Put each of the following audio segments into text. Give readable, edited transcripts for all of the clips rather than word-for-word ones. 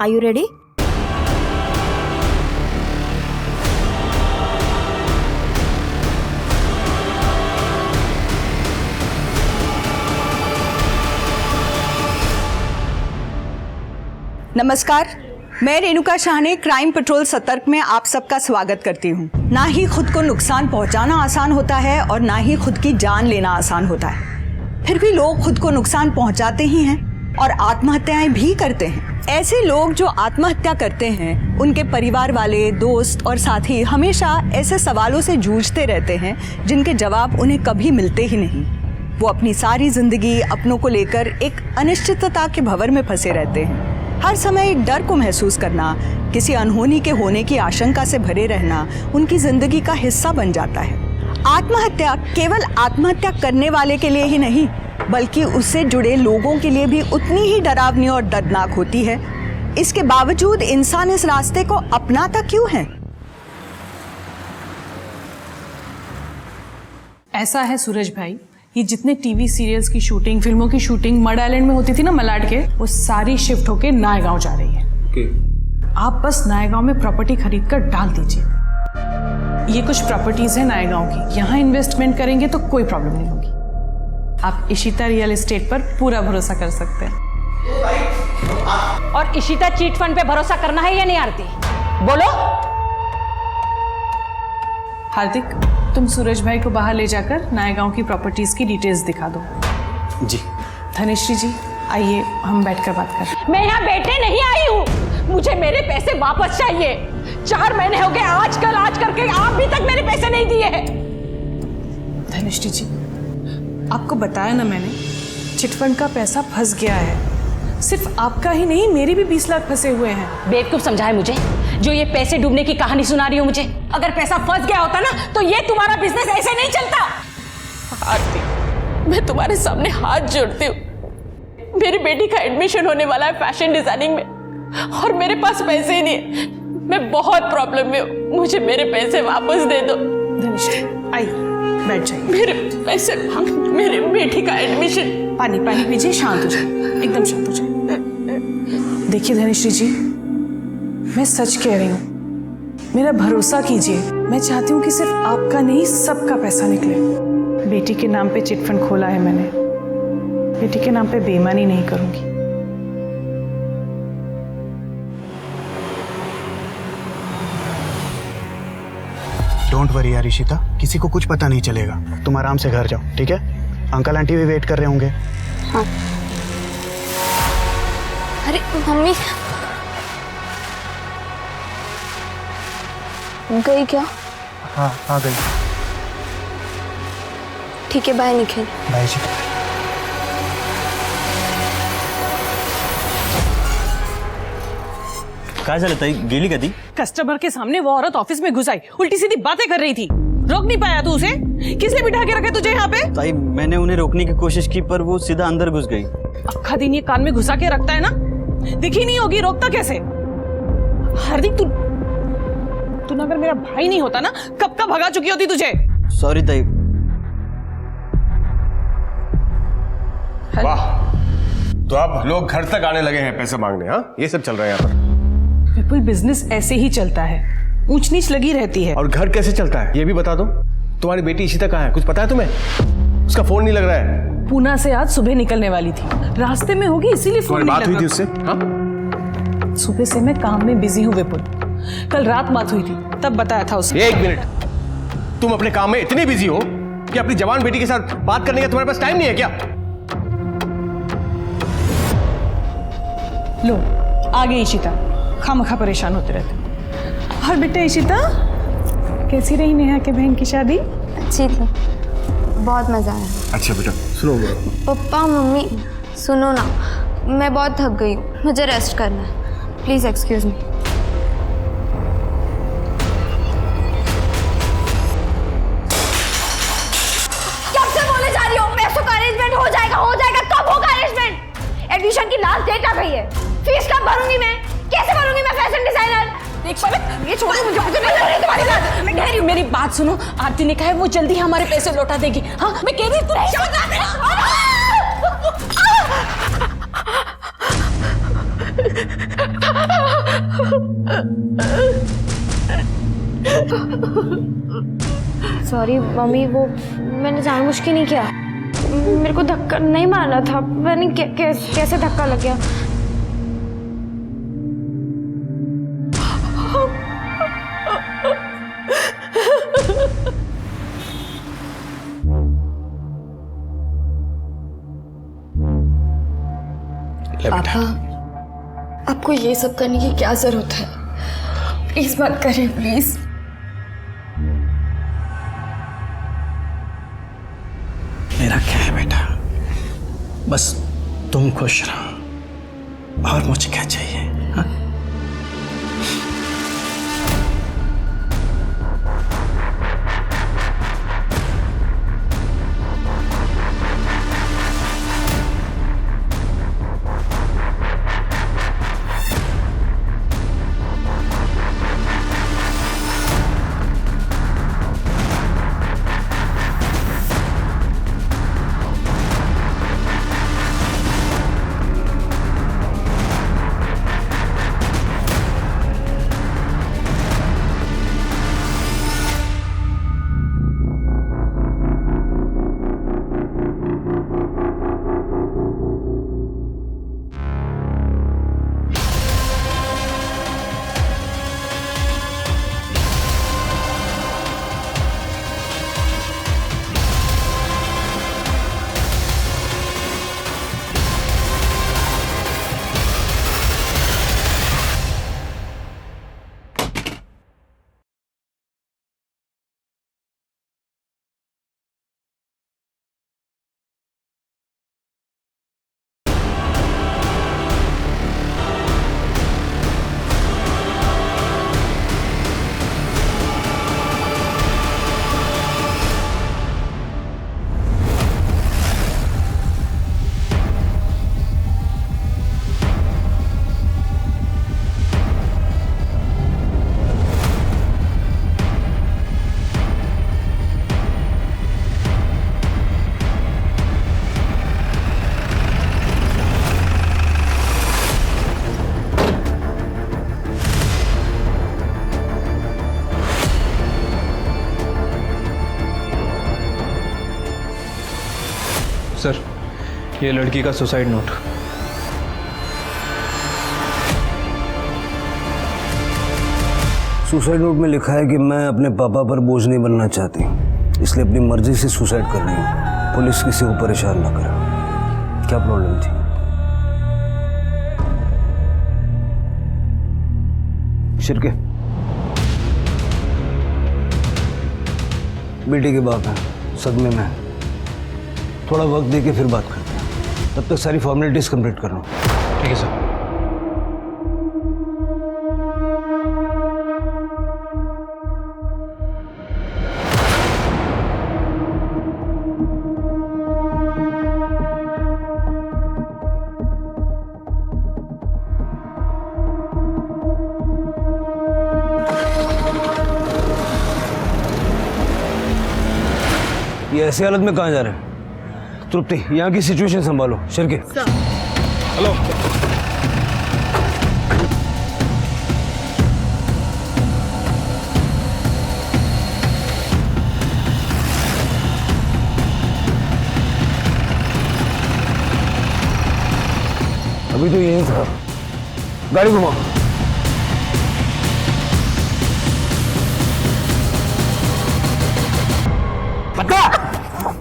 Are you ready? नमस्कार, मैं रेणुका शाह ने क्राइम पेट्रोल सतर्क में आप सबका स्वागत करती हूँ। ना ही खुद को नुकसान पहुँचाना आसान होता है और ना ही खुद की जान लेना आसान होता है। फिर भी लोग खुद को नुकसान पहुँचाते ही हैं और आत्महत्याएं भी करते हैं। ऐसे लोग जो आत्महत्या करते हैं, उनके परिवार वाले, दोस्त और साथी हमेशा ऐसे सवालों से जूझते रहते हैं जिनके जवाब उन्हें कभी मिलते ही नहीं। वो अपनी सारी जिंदगी अपनों को लेकर एक अनिश्चितता के भंवर में फंसे रहते हैं। हर समय एक डर को महसूस करना, किसी अनहोनी के होने की आशंका से भरे रहना उनकी जिंदगी का हिस्सा बन जाता है। आत्महत्या केवल आत्महत्या करने वाले के लिए ही नहीं, बल्कि उससे जुड़े लोगों के लिए भी उतनी ही डरावनी और दर्दनाक होती है। इसके बावजूद इंसान इस रास्ते को अपनाता क्यों है? ऐसा है सूरज भाई, ये जितने टीवी सीरियल्स की शूटिंग, फिल्मों की शूटिंग मड आइलैंड में होती थी ना, मलाड के, वो सारी शिफ्ट होके नायगांव जा रही है। आप बस नायगांव में प्रॉपर्टी खरीद कर डाल दीजिए। ये कुछ प्रॉपर्टीज है नायगांव की, यहाँ इन्वेस्टमेंट करेंगे तो कोई प्रॉब्लम नहीं होगी। आप इशिता रियल एस्टेट पर पूरा भरोसा कर सकते हैं। और इशिता चीट फंड पे भरोसा करना है या नहीं आरती? बोलो। हार्दिक, तुम सूरज भाई को बाहर ले जाकर नायगांव की प्रॉपर्टीज की डिटेल्स दिखा दो। जी। धनेश्वरी जी, आइए हम बैठकर बात करें। मैं यहाँ बैठने नहीं आई हूँ, मुझे मेरे पैसे वापस चाहिए। 4 महीने हो गए आज करके आप भी तक मेरे पैसे नहीं दिए हैं। धनेश्वरी जी, आपको बताया ना मैंने, चिटफंड का पैसा फंस गया है। सिर्फ आपका ही नहीं, मेरे भी 20 लाख फंसे हुए हैं। बेवकूफ समझा है मुझे, जो ये पैसे डूबने की कहानी सुना रही हो मुझे। अगर पैसा फंस गया होता ना, तो ये तुम्हारा बिजनेस ऐसे नहीं चलता। आरती, मैं तुम्हारे सामने हाथ जोड़ती हूँ। मेरी बेटी का एडमिशन होने वाला है फैशन डिजाइनिंग में, और मेरे पास पैसे ही नहीं है। मैं बहुत प्रॉब्लम में हूँ, मुझे मेरे पैसे वापस दे दो। धनेश्वरी, आइए बैठ जाइए। मेरे पैसे, मेरी बेटी का एडमिशन। पानी पीजिए, शांत हो जाए, एकदम शांत हो जाए। देखिए धनेश्वरी जी, मैं सच कह रही हूँ, मेरा भरोसा कीजिए। मैं चाहती हूँ कि सिर्फ आपका नहीं, सबका पैसा निकले। बेटी के नाम पे चिटफंड खोला है मैंने, बेटी के नाम पे बेईमानी नहीं करूंगी। डोंट वरी यार इशिता, किसी को कुछ पता नहीं चलेगा। तुम आराम से घर जाओ, ठीक है? अंकल आंटी भी वेट कर रहे होंगे। हाँ। अरे मम्मी गई क्या? हाँ हाँ गई। ठीक है, बाय निखिल। बाय जी। काय झालं ताई, गेली कधी? कस्टमर के सामने वो औरत ऑफिस में घुस आई, उल्टी सीधी बातें कर रही थी। रोक नहीं पाया तू उसे? किसने बिठा के रखा तुझे यहाँ पे? ताई, मैंने उन्हें रोकने की कोशिश की पर वो सीधा अंदर घुस गई। अक्खा दिन ये कान में घुसा के रखता है ना, दिखी नहीं होगी, रोकता कैसे? हार्दिक, तू अगर मेरा भाई नहीं होता ना, कब का भगा चुकी होती तुझे। सॉरी ताई। वाह, तो अब लोग घर तक आने लगे हैं पैसे मांगने। हाँ, ये सब चल रहा है यहाँ पर। विपुल, बिजनेस ऐसे ही चलता है, ऊंच नीच लगी रहती है। और घर कैसे चलता है ये भी बता दो। तुम्हारी बेटी इशिता कहाँ है, कुछ पता है तुम्हें? उसका फोन नहीं लग रहा है। पूना से आज सुबह निकलने वाली थी, रास्ते में होगी इसीलिए फोन नहीं लगा। बात हुई थी उससे? हाँ? सुबह से मैं काम में बिजी हूँ विपुल, कल रात बात हुई थी, तब बताया था उसने। एक मिनट, तुम अपने काम में इतनी बिजी हो कि अपनी जवान बेटी के साथ बात करने का तुम्हारे पास टाइम नहीं है क्या? लो आ गई इशिता, खामखा परेशान होते रहते। और बेटा इशिता, कैसी रही नेहा के बहन की शादी? अच्छी थी, बहुत मजा आया। अच्छा बेटा, सुनो। पप्पा मम्मी सुनो ना, मैं बहुत थक गई हूँ, मुझे रेस्ट करना है, प्लीज एक्सक्यूज मी। कब से बोले जा रही हो, पैसों का अरेंजमेंट हो जाएगा, कब होगा अरेंजमेंट? एडमिशन की लास्ट डेट आ गई है, फीस कब भरूंगी मैं? कैसे भरूंगी मैं फैशन डिजाइनर? ये छोड़ो मुझे तुम्हारी बात। मैं कह रही हूँ, मेरी बात सुनो। आरती ने कहा है वो जल्दी हमारे पैसे लौटा देगी। हाँ, मैं कह रही हूँ सॉरी मम्मी, वो मैंने जानबूझ के नहीं किया। मेरे को धक्का नहीं मारना था, मैंने कैसे धक्का लग गया। पापा, आपको ये सब करने की क्या जरूरत है? प्लीज मत करें, प्लीज। मेरा क्या है बेटा, बस तुम खुश रहो और मुझे क्या चाहिए, हाँ? सर, ये लड़की का सुसाइड नोट। सुसाइड नोट में लिखा है कि मैं अपने पापा पर बोझ नहीं बनना चाहती, इसलिए अपनी मर्जी से सुसाइड कर रही हूँ। पुलिस किसी को परेशान ना करे। क्या प्रॉब्लम थी? शिरके बेटी के बाप है, सदमे में है। थोड़ा वक्त देके फिर बात करते हैं, तब तक सारी फॉर्मेलिटीज कंप्लीट कर रहा हूँ। ठीक है सर। ये ऐसी हालत में कहाँ जा रहे हैं? तृप्ति, यहाँ की सिचुएशन संभालो। शिरके, हेलो। अभी तो यही था, गाड़ी घुमाओ।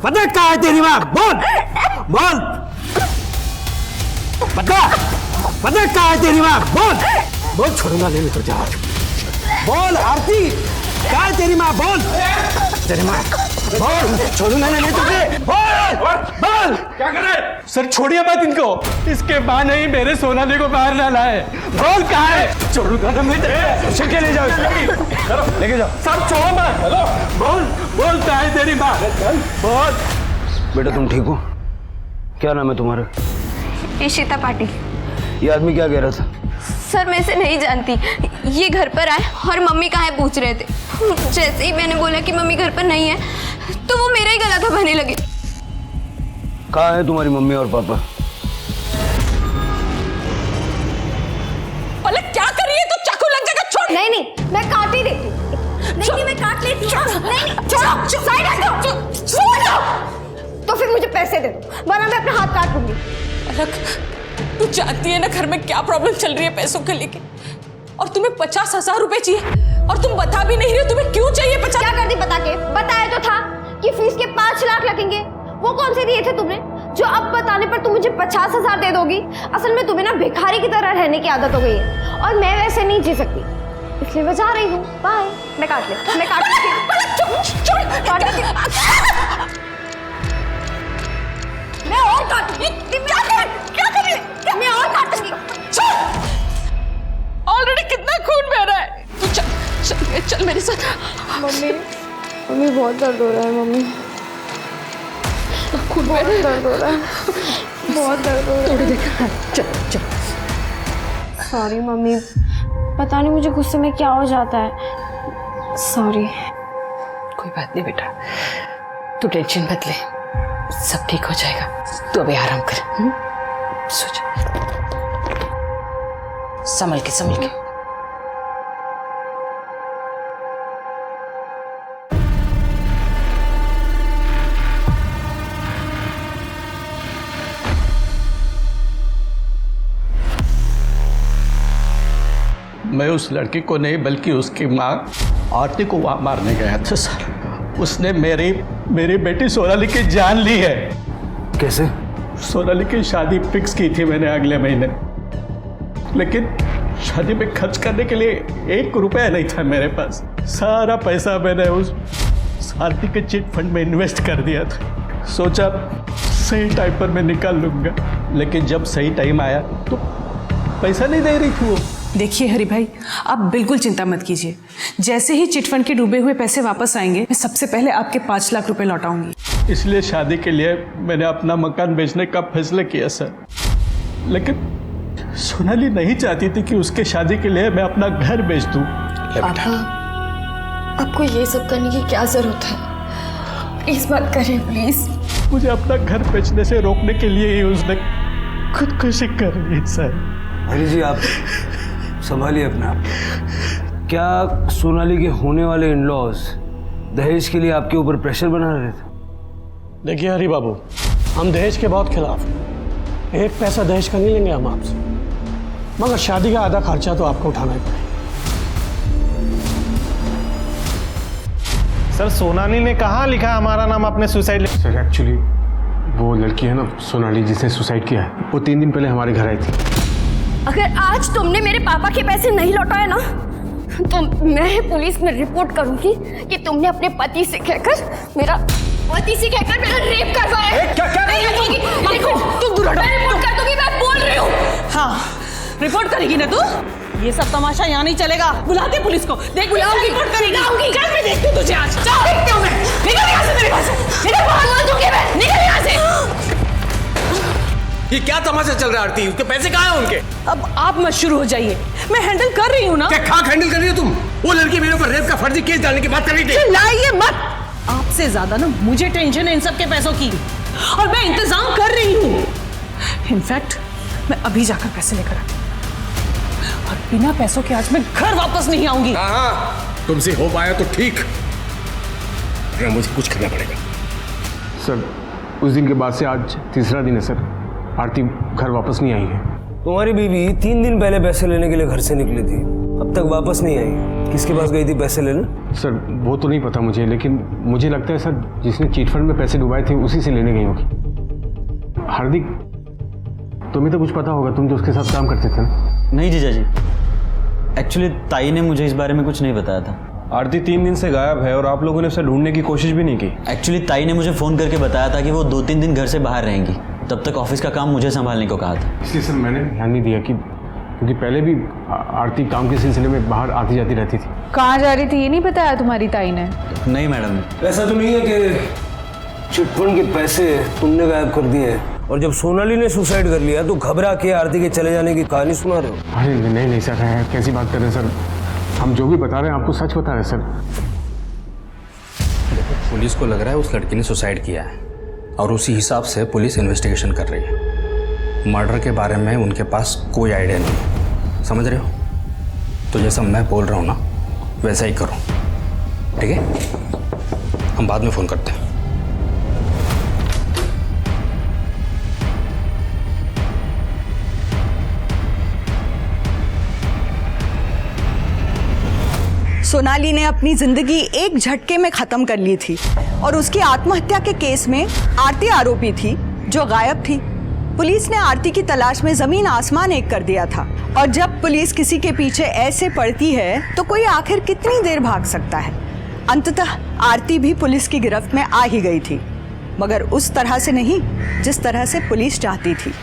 पता कहाँ है तेरी माँ? बोल बोल। पता कहाँ है तेरी माँ? बोल बोल। छोड़ूंगा नहीं तो जा। बोल आरती, कहाँ है तेरी माँ? बोल तेरी माँ। बोल, छोड़ूंगा नहीं तुझे। बोल बोल। क्या कर रहे? सर छोड़िए मत इनको, इसके माँ ने ही मेरे सोनाली को बाहर डाला है। बोल कहाँ है? छोड़ूंगा ना मैं तेरे। शिरके ले जाओ, लेके जाओ। सर छोड़ो मत। हेलो बोल बोल, कहाँ है तेरी माँ? बोल। बेटा तुम ठीक हो? क्या नाम है तुम्हारा? इशिता पाटिल। ये आदमी क्या कह रहा था? सर मैं इसे नहीं जानती, ये घर पर आए और मम्मी कहाँ है पूछ रहे थे। जैसे ही मैंने बोला कि मम्मी घर पर नहीं है तो वो मेरा ही गला दबाने लगे। कहाँ है तुम्हारी मम्मी और पापा? पैसे दे दो, वरना मैं अपना हाथ काट लूंगी। अलग, तू जानती है ना घर में क्या प्रॉब्लम चल रही है पैसों के लेके, और तुम्हें 50,000 रुपए चाहिए और तुम बता भी नहीं रहे हो तुम्हें क्यों चाहिए 50। क्या कर दी बता के? बताया तो था कि फीस के 5 लाख लगेंगे। वो कौन से दिए थे तुमने जो अब बताने पर तुम मुझे 50,000 दे दोगी? असल में तुम्हें ना भिखारी की तरह रहने की आदत हो गई है और मैं वैसे नहीं जी सकती, इसलिए मैं जा रही हूँ। बाय। मैं काट लेती हूँ। मैं और काटूंगी। क्या कर रही है? मैं और काटूंगी। ऑलरेडी कितना खून बह रहा है। तू चल मेरे साथ। मम्मी बहुत दर्द हो रहा है। मम्मी खून बहुत दर्द हो रहा है। बहुत दर्द हो रहा है। चल। सॉरी मम्मी, पता नहीं मुझे गुस्से में क्या हो जाता है। सॉरी। कोई बात नहीं बेटा, तू टेंशन मत ले, सब ठीक हो जाएगा। तू अभी आराम कर, सो जा। संभल के। मैं उस लड़की को नहीं बल्कि उसकी माँ आरती को वहाँ मारने गया था सर। उसने मेरी बेटी सोनाली की जान ली है। कैसे? सोनाली की शादी फिक्स की थी मैंने अगले महीने, लेकिन शादी में खर्च करने के लिए 1 रुपया नहीं था मेरे पास। सारा पैसा मैंने उस आरती के चिट फंड में इन्वेस्ट कर दिया था। सोचा सही टाइम पर मैं निकाल लूँगा, लेकिन जब सही टाइम आया तो पैसा नहीं दे रही थी वो। देखिए हरि भाई, आप बिल्कुल चिंता मत कीजिए। जैसे ही चिटफंड के डूबे हुए पैसे वापस आएंगे, मैं सबसे पहले आपके 5 लाख रुपए लौटाऊंगी। इसलिए शादी के लिए मैंने अपना मकान बेचने का फैसला किया सर, लेकिन सोनाली नहीं चाहती थी कि उसके शादी के लिए मैं अपना घर बेच दूं। पापा, आपको ये सब करने की क्या जरूरत है? प्लीज मत करें, प्लीज। मुझे अपना घर बेचने से रोकने के लिए ही उसने खुदकुशी कर ली सर। हरी जी, आप संभालिए अपना। क्या सोनाली के होने वाले इन-लॉज दहेज के लिए आपके ऊपर प्रेशर बना रहे थे? देखिए हरी बाबू, हम दहेज के बहुत खिलाफ हैं। 1 पैसा दहेज का नहीं लेंगे हम आपसे, मगर शादी का आधा खर्चा तो आपको उठाना ही पड़ेगा। सर सोनाली ने कहाँ लिखा हमारा नाम अपने सुसाइड लिस्ट? सर एक्चुअली वो लड़की है ना सोनाली जिसने सुसाइड किया है, वो 3 दिन पहले हमारे घर आई थी। अगर आज तुमने मेरे पापा के पैसे नहीं लौटाए ना, तो मैं पुलिस में रिपोर्ट करूंगी कि तुमने अपने पति से कहकर मेरा रेप करवाया। क्या रही है तुम? देखो, तुम दूर हटो। मैं रिपोर्ट कर दूंगी, मैं बोल रही हूँ। हाँ, रिपोर्ट करेगी ना तू? ये सब तमाशा यहाँ नहीं चलेगा। बुलाती पुलिस को। देख, बुलाऊंगी, रिपोर्ट करेगी। कल मैं देखती हूँ तुझे आज। चल, देखती हूँ मैं। निकल यहाँ से मेरे पास से। बोल दूंगी मैं। निकल यहाँ से। ये क्या तमाशा चल रहा है आरती? उसके पैसे कहाँ हैं उनके? अब आप मत शुरू हो जाइए, मैं हैंडल कर रही हूँ ना। क्या खाक हैंडल कर रही हो तुम? वो लड़की मेरे ऊपर रेप का फर्जी केस डालने की बात कर रही थी। चिल्लाइए मत। आपसे ज्यादा ना मुझे टेंशन है इन सब के पैसों की, और मैं इंतजाम कर रही हूँ। इनफैक्ट मैं अभी जाकर पैसे लेकर आती हूँ, और बिना पैसों के आज मैं घर वापस नहीं आऊंगी। हाँ, तुमसे हो पाया तो ठीक, मुझे कुछ करना पड़ेगा। सर उस दिन के बाद से आज 3रा दिन है सर, आरती घर वापस नहीं आई है। तुम्हारी बीवी 3 दिन पहले पैसे लेने के लिए घर से निकली थी, अब तक वापस नहीं आई। किसके पास गई थी पैसे लेने? सर वो तो नहीं पता मुझे, लेकिन मुझे लगता है सर जिसने चीट फंड में पैसे डुबाए थे उसी से लेने गई होगी। हार्दिक, तुम्हें तो कुछ पता होगा, तुम तो उसके साथ काम करते थे ना? नहीं जीजा जी, एक्चुअली ताई ने मुझे इस बारे में कुछ नहीं बताया था। आरती 3 दिन से गायब है और आप लोगों ने उसे ढूंढने की कोशिश भी नहीं की। एक्चुअली ताई ने मुझे फ़ोन करके बताया था कि वो 2-3 दिन घर से बाहर रहेंगी, तब तक ऑफिस का काम मुझे संभालने को कहा था। इसलिए सर मैंने ध्यान नहीं दिया, क्योंकि पहले भी आरती काम के सिलसिले में बाहर आती जाती रहती थी। कहाँ जा रही थी ये नहीं बताया तुम्हारी ताई ने? नहीं मैडम। ऐसा तो नहीं है कि चिटफंड के पैसे तुमने गायब कर दिए और जब सोनाली ने सुसाइड कर लिया तो घबरा के आरती के चले जाने की कहानी सुना रहे हो? अरे नहीं सर, कैसी बात कर रहे हैं सर? हम जो भी बता रहे हैं आपको सच बता रहे हैं सर। पुलिस को लग रहा है उस लड़की ने सुसाइड किया है और उसी हिसाब से पुलिस इन्वेस्टिगेशन कर रही है। मर्डर के बारे में उनके पास कोई आइडिया नहीं, समझ रहे हो? तो जैसा मैं बोल रहा हूँ ना वैसा ही करो, ठीक है? हम बाद में फ़ोन करते हैं। सोनाली ने अपनी जिंदगी एक झटके में खत्म कर ली थी और उसकी आत्महत्या के केस में आरती आरोपी थी जो गायब थी। पुलिस ने आरती की तलाश में जमीन आसमान एक कर दिया था और जब पुलिस किसी के पीछे ऐसे पड़ती है तो कोई आखिर कितनी देर भाग सकता है। अंततः आरती भी पुलिस की गिरफ्त में आ ही गई थी, मगर उस तरह से नहीं जिस तरह से पुलिस चाहती थी।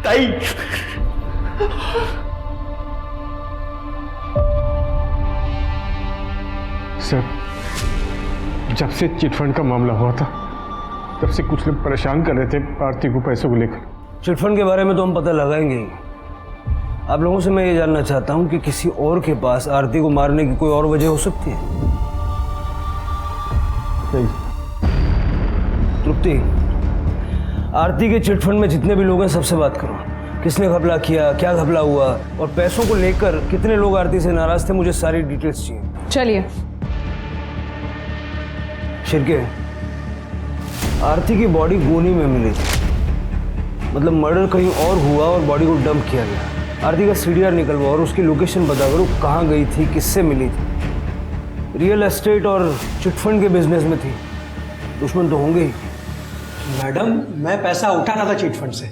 ताई सर, जब से चिटफंड का मामला हुआ था तब से कुछ लोग परेशान कर रहे थे आरती को पैसों को लेकर। चिटफंड के बारे में तो हम पता लगाएंगे ही। आप लोगों से मैं ये जानना चाहता हूँ कि किसी और के पास आरती को मारने की कोई और वजह हो सकती है? नहीं। तृप्ति, आरती के चिटफंड में जितने भी लोग हैं सबसे बात करो। किसने घपला किया, क्या घपला हुआ और पैसों को लेकर कितने लोग आरती से नाराज थे, मुझे सारी डिटेल्स चाहिए। चलिए। शिरके, आरती की बॉडी गोनी में मिली थी, मतलब मर्डर कहीं और हुआ और बॉडी को डंप किया गया। आरती का सीडीआर निकलवा और उसकी लोकेशन बता करो, कहाँ गई थी, किससे मिली थी। रियल एस्टेट और चिटफंड के बिजनेस में थी, दुश्मन तो होंगे ही। मैडम, मैं पैसा उठाना था चिट फंड से,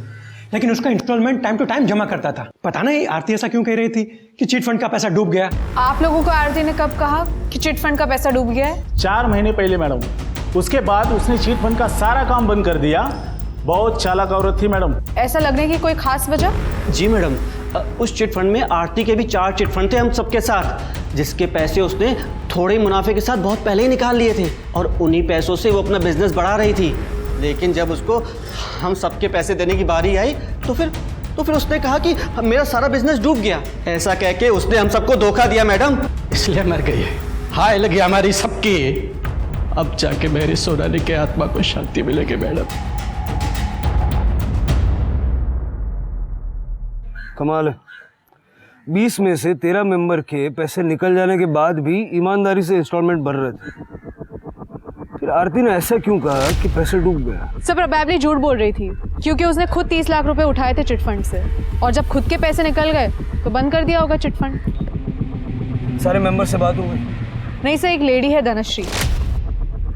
लेकिन उसका इंस्टॉलमेंट टाइम टू टाइम जमा करता था। पता नहीं आरती ऐसा क्यों कह रही थी कि चिट फंड का पैसा डूब गया। आप लोगों को आरती ने कब कहा कि चिट फंड का पैसा डूब गया है? 4 महीने पहले मैडम। उसके बाद उसने चिट फंड का सारा काम बंद कर दिया। बहुत चालाक औरत थी मैडम। ऐसा लगने की कोई खास वजह? जी मैडम, उस चिट फंड में आरती के भी 4 चिट फंड थे हम सबके साथ, जिसके पैसे उसने थोड़े मुनाफे के साथ बहुत पहले ही निकाल लिए थे और उन्हीं पैसों से वो अपना बिजनेस बढ़ा रही थी। लेकिन जब उसको हम सबके पैसे देने की बारी आई तो फिर उसने कहा कि मेरा सारा बिजनेस डूब गया। ऐसा कह के उसने हम सबको धोखा दिया मैडम, इसलिए मर गई है। हाय लगी हमारी सबकी। अब जाके मेरी सोनाली के आत्मा को शांति मिलेगी मैडम। कमाल है, 20 में से 13 मेंबर के पैसे निकल जाने के बाद भी ईमानदारी से इंस्टॉलमेंट भर रहे थे। फिर आरती ने ऐसा क्यों कहा कि पैसे डूब गया? सब प्रोबेबली झूठ बोल रही थी, क्योंकि उसने खुद 30 लाख रुपए उठाए थे चिटफंड से और जब खुद के पैसे निकल गए तो बंद कर दिया होगा चिटफंड। सारे मेंबर से बात हो गई? नहीं सर, एक लेडी है धनश्री,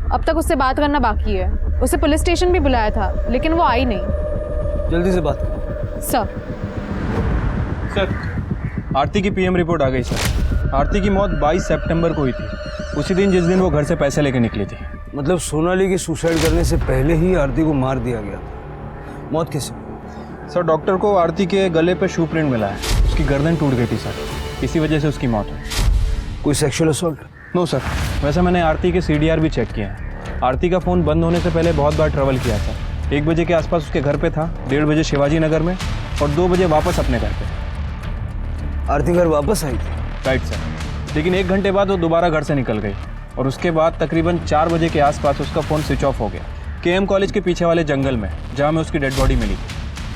अब तक उससे बात करना बाकी है। उसे पुलिस स्टेशन भी बुलाया था लेकिन वो आई नहीं। जल्दी से बात करो। सर आरती की पीएम रिपोर्ट आ गई सर। आरती की मौत 22 सितंबर को हुई थी, उसी दिन जिस दिन वो घर से पैसे लेकर निकली थी। मतलब सोनाली की सुसाइड करने से पहले ही आरती को मार दिया गया था। मौत कैसे? सर, डॉक्टर को आरती के गले पर शू प्रिंट मिला है। उसकी गर्दन टूट गई थी सर, इसी वजह से उसकी मौत हुई। कोई सेक्सुअल असॉल्ट? नो सर, वैसे मैंने आरती के सीडीआर भी चेक किया है। आरती का फ़ोन बंद होने से पहले बहुत बार ट्रैवल किया था। 1 बजे के आसपास उसके घर पे था, 1:30 बजे शिवाजी नगर में और 2 बजे वापस अपने घर पे। आरती घर वापस आई थी? राइट सर, लेकिन 1 घंटे बाद वो दोबारा घर से निकल गई और उसके बाद तकरीबन 4 बजे के आसपास उसका फ़ोन स्विच ऑफ हो गया केएम कॉलेज के पीछे वाले जंगल में, जहाँ में उसकी डेड बॉडी मिली।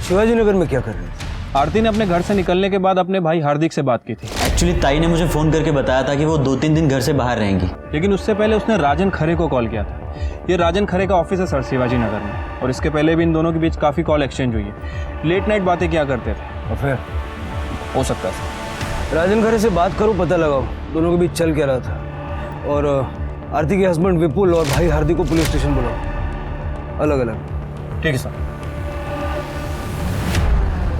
शिवाजी नगर में क्या कर रही थी? आरती ने अपने घर से निकलने के बाद अपने भाई हार्दिक से बात की थी। एक्चुअली ताई ने मुझे फ़ोन करके बताया था कि वो 2-3 दिन घर से बाहर रहेंगी, लेकिन उससे पहले उसने राजन खरे को कॉल किया था। ये राजन खरे का ऑफिस है सर शिवाजी नगर में, और इसके पहले भी इन दोनों के बीच काफ़ी कॉल एक्सचेंज हुई है। लेट नाइट बातें क्या करते थे। और फिर? हो सकता है राजन खरे से बात करो, पता लगाओ दोनों के बीच चल क्या रहा था। और आरती के हस्बैंड विपुल और भाई हार्दिक को पुलिस स्टेशन बुलाओ, अलग अलग। ठीक है सर।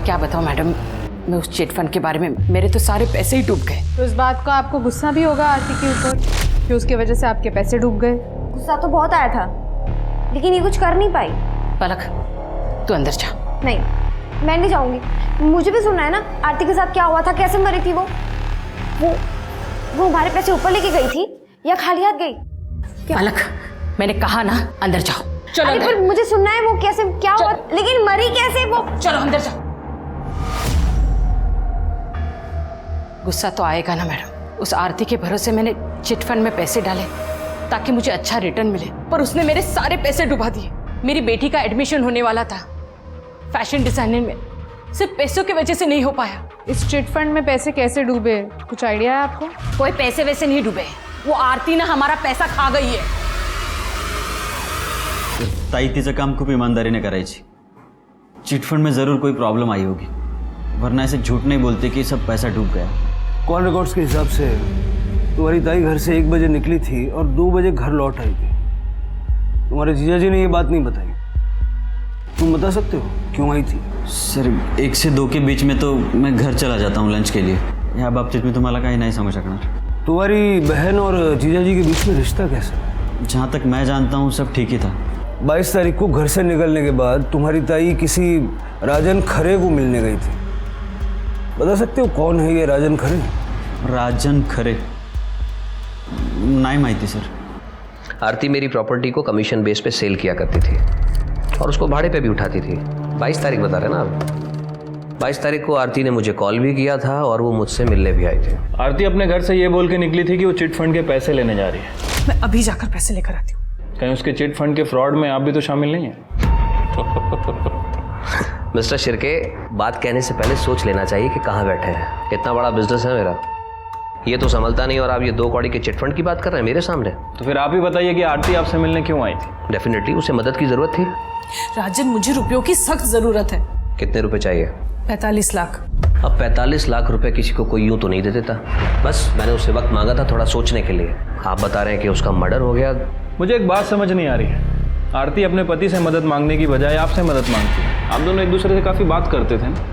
क्या बताऊं मैडम, मैं उस चिट फंड के बारे में, मेरे तो सारे पैसे ही डूब गए। तो इस बात का आपको गुस्सा भी होगा आरती के ऊपर कि उसकी वजह से आपके पैसे डूब गए? गुस्सा तो बहुत आया था, लेकिन ये कुछ कर नहीं पाई। पलक, तू अंदर जा। नहीं, मैं नहीं जाऊंगी। मुझे भी सुनना है ना आरती के साथ क्या हुआ था, कैसे मरी थी वो हमारे पैसे ऊपर लेके गई थी या खाली हाथ गई? पलक, मैंने कहा ना अंदर जाओ। चलो अरे पर मुझे सुनना है वो कैसे, क्या हुआ, लेकिन मरी कैसे वो? चलो अंदर जाओ। गुस्सा तो आएगा ना मैडम, उस आरती के भरोसे मैंने चिट फंड में पैसे डाले ताकि मुझे अच्छा रिटर्न मिले, पर उसने मेरे सारे पैसे डुबा दिए। मेरी बेटी का एडमिशन होने वाला था फैशन डिजाइनिंग में, सिर्फ पैसों की वजह से नहीं हो पाया। इस चिट फंड में पैसे कैसे डूबे, कुछ आइडिया है आपको? कोई पैसे वैसे नहीं डूबे, वो आरती ना हमारा पैसा खा गई है। ताई तिचं काम खूप ईमानदारीने करायची। चिटफंड में ज़रूर कोई प्रॉब्लम आई होगी, वरना ऐसे झूठ नहीं बोलते कि सब पैसा डूब गया। कॉल रिकॉर्ड्स के हिसाब से तुम्हारी ताई घर से 1 बजे निकली थी और 2 बजे घर लौट आई थी। तुम्हारे जीजा जी ने ये बात नहीं बताई, तुम बता सकते हो क्यों आई थी? सर 1 से 2 के बीच में तो मैं घर चला जाता हूँ लंच के लिए। या बाबतीत मी तुम्हाला काही नाही सांगू शकणार। तुम्हारी बहन और जीजा जी के बीच में रिश्ता कैसा? जहाँ तक मैं जानता हूँ सब ठीक ही था। 22 तारीख को घर से निकलने के बाद तुम्हारी ताई किसी राजन खरे को मिलने गई थी। बता सकते हो कौन है ये राजन खरे? राजन खरे नहीं माहिती सर। आरती मेरी प्रॉपर्टी को कमीशन बेस पे सेल किया करती थी और उसको भाड़े पे भी उठाती थी। 22 तारीख बता रहे ना आप? 22 तारीख को आरती ने मुझे कॉल भी किया था और वो मुझसे मिलने भी आई थी। आरती अपने घर से ये बोल के निकली थी कि वो चिट फंड के पैसे लेने जा रही है। मैं अभी जाकर पैसे लेकर आती हूँ। कहीं उसके चिट फंड के फ्रॉड में आप भी तो शामिल नहीं हैं? मिस्टर शिर्के, बात कहने से पहले सोच लेना चाहिए कि कहाँ बैठे हैं। इतना बड़ा बिजनेस है मेरा, ये तो संभलता नहीं और आप ये 2 कौड़ी के चिट फंड की बात कर रहे हैं मेरे सामने। तो फिर आप ही बताइए कि आरती आपसे मिलने क्यों आई थी? डेफिनेटली उसे मदद की जरूरत थी। राजन, मुझे रुपयों की सख्त जरूरत है। कितने रुपए चाहिए? 45 लाख। अब 45 लाख रुपए किसी को कोई यूं तो नहीं दे देता। बस मैंने उससे वक्त मांगा था थोड़ा सोचने के लिए। आप बता रहे हैं कि उसका मर्डर हो गया। मुझे एक बात समझ नहीं आ रही है, आरती अपने पति से मदद मांगने की बजाय आपसे मदद मांगती है। आप दोनों एक दूसरे से काफ़ी बात करते थे ना,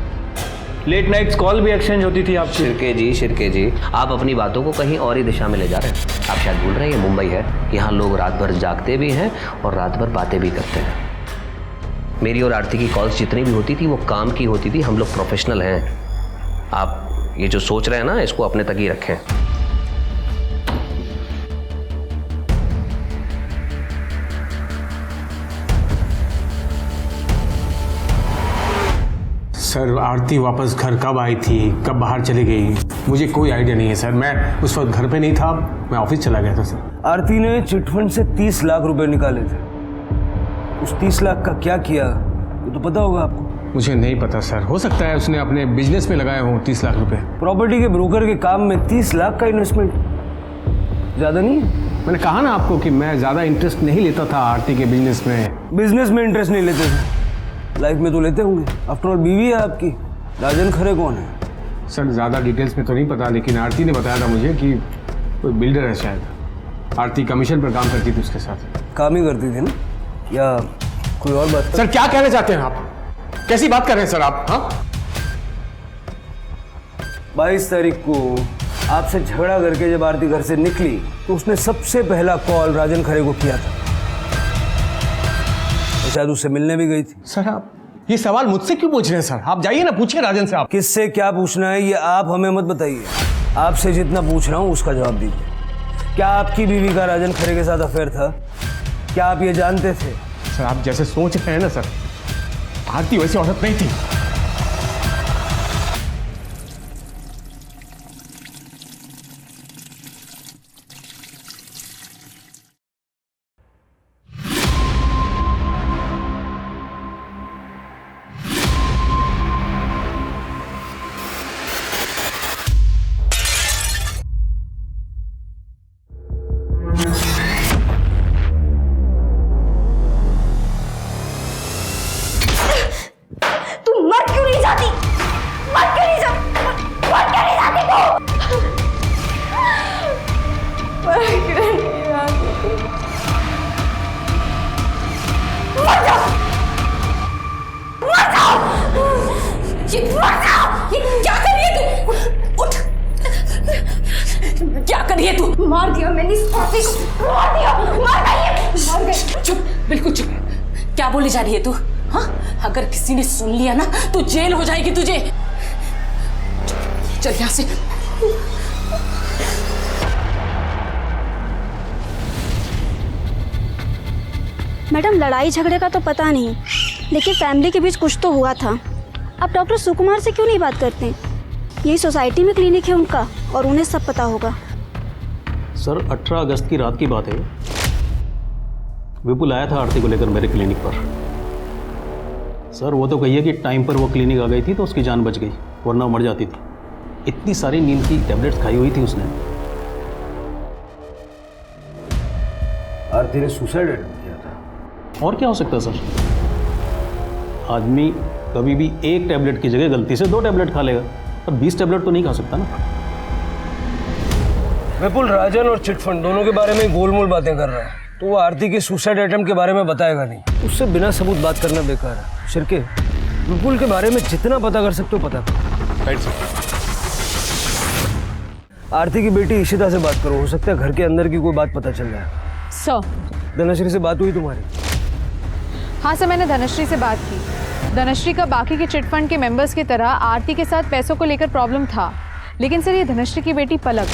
लेट नाइट्स कॉल भी एक्सचेंज होती थी आपसे। शिर्के जी, आप अपनी बातों को कहीं और ही दिशा में ले जा रहे हैं। आप शायद भूल रहे हैं ये मुंबई है, यहाँ लोग रात भर जागते भी हैं और रात भर बातें भी करते हैं। मेरी और आरती की कॉल्स जितनी भी होती थी वो काम की होती थी। हम लोग प्रोफेशनल हैं। आप ये जो सोच रहे हैं ना, इसको अपने तक ही रखें। सर आरती वापस घर कब आई थी, कब बाहर चली गई, मुझे कोई आइडिया नहीं है सर। मैं उस वक्त घर पे नहीं था, मैं ऑफिस चला गया था सर। आरती ने चिटफंड से 30 लाख रुपए निकाले थे। उस 30 लाख का क्या किया ये तो पता होगा आपको? मुझे नहीं पता सर, हो सकता है उसने अपने बिजनेस में लगाए हों 30 लाख रुपए। प्रॉपर्टी के ब्रोकर के काम में 30 लाख का इन्वेस्टमेंट ज़्यादा नहीं है? मैंने कहा ना आपको कि मैं ज़्यादा इंटरेस्ट नहीं लेता था आरती के बिजनेस में। बिजनेस में इंटरेस्ट नहीं लेते थे, लाइफ में तो लेते होंगे। आफ्टर ऑल बीवी है आपकी। राजन खरे कौन है? सर ज़्यादा डिटेल्स में तो नहीं पता, लेकिन आरती ने बताया था मुझे कि कोई बिल्डर है शायद। आरती कमीशन पर काम करती थी उसके साथ। काम ही करती थी ना, या कोई और बात? सर क्या कहना चाहते हैं आप, कैसी बात कर रहे हैं सर आप? हाँ 22 तारीख को आपसे झगड़ा करके जब आरती घर से निकली तो उसने सबसे पहला कॉल राजन खरे को किया था। शायद उससे मिलने भी गई थी। सर आप ये सवाल मुझसे क्यों पूछ रहे हैं सर? आप जाइए ना, पूछिए राजन से। आप किससे क्या पूछना है ये आप हमें मत बताइए। आपसे जितना पूछ रहा हूँ उसका जवाब दीजिए। क्या आपकी बीवी का राजन खरे के साथ अफेयर था? क्या आप ये जानते थे? सर आप जैसे सोच रहे हैं ना सर, आरती वैसी औरत नहीं थी। क्या कर रही है तू? मार दिया मैंने इस औरत को, मार दिया, मर गई। चुप, बिल्कुल चुप। क्या बोली जा रही है तू? हाँ, अगर किसी ने सुन लिया ना तो जेल हो जाएगी तुझे। चल यहाँ से। मैडम लड़ाई झगड़े का तो पता नहीं, लेकिन फैमिली के बीच कुछ तो हुआ था। आप डॉक्टर सुकुमार से क्यों नहीं बात करते? यही सोसाइटी में क्लिनिक है उनका और उन्हें सब पता होगा। सर 18 अगस्त की रात की बात है। विपुल आया था आरती को लेकर मेरे क्लिनिक पर। सर वो तो कहिए कि टाइम पर वो क्लिनिक आ गई थी तो उसकी जान बच गई, वरना मर जाती थी। इतनी सारी नींद की टैबलेट्स खाई हुई थी उसने। आरती ने सुसाइड अटेम्प्ट किया था। और क्या हो सकता है सर? आदमी कभी भी एक टैबलेट की जगह गलती से 2 टैबलेट खा लेगा, पर 20 टैबलेट तो नहीं खा सकता ना। विपुल राजन और चिटफंड दोनों के बारे में गोलमोल बातें कर रहा है, तो वो आरती के सुसाइड अटेम्प्ट के बारे में बताएगा नहीं। उससे बिना सबूत बात करना बेकार है। शिरके, विपुल के बारे में जितना पता कर सकते हो पता करो। आरती की बेटी इशिता से बात करो, हो सकता है घर के अंदर की कोई बात पता चल जाए। सर धनश्री से बात हुई तुम्हारी? हाँ सर, मैंने धनश्री से बात की। धनश्री का बाकी के चिटफंड के मेंबर्स की तरह आरती के साथ पैसों को लेकर प्रॉब्लम था, लेकिन सर ये धनश्री की बेटी पलक,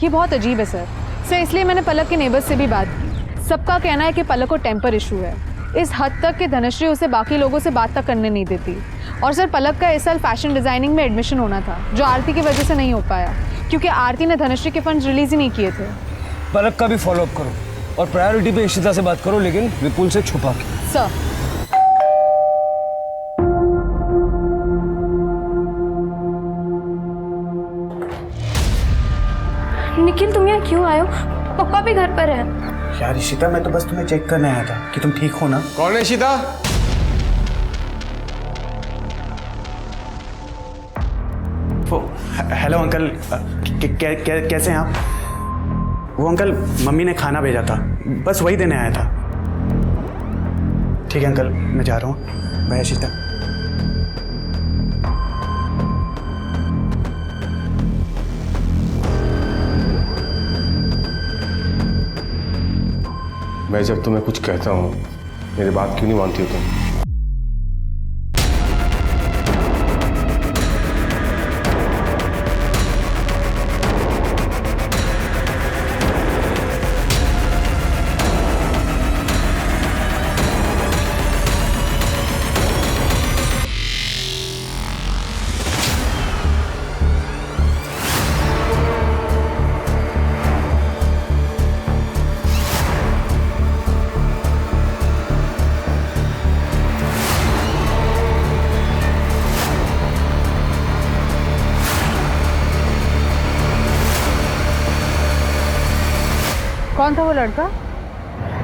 ये बहुत अजीब है सर। इसलिए मैंने पलक के नेबर्स से भी बात की। सबका कहना है कि पलक को टेम्पर इशू है, इस हद तक कि धनश्री उसे बाकी लोगों से बात तक करने नहीं देती। और सर पलक का इस साल फैशन डिज़ाइनिंग में एडमिशन होना था, जो आरती की वजह से नहीं हो पाया, क्योंकि आरती ने धनश्री के फंड्स रिलीज ही नहीं किए थे। पलक का भी फॉलोअप करो और प्रायोरिटी पे इशिता से बात करो, लेकिन विपुल से छुपा के। सर निखिल, तुम यहाँ क्यों आए हो? पापा भी घर पर है। यार इशिता, मैं तो बस तुम्हें चेक करने आया था कि तुम ठीक हो ना। कौन है इशिता? हेलो अंकल, कैसे हैं आप? वो अंकल मम्मी ने खाना भेजा था, बस वही देने आया था। ठीक है अंकल, मैं जा रहा हूँ। बाय इशिता। मैं जब तुम्हें कुछ कहता हूँ, मेरी बात क्यों नहीं मानती हो तुम? कौन था वो लड़का?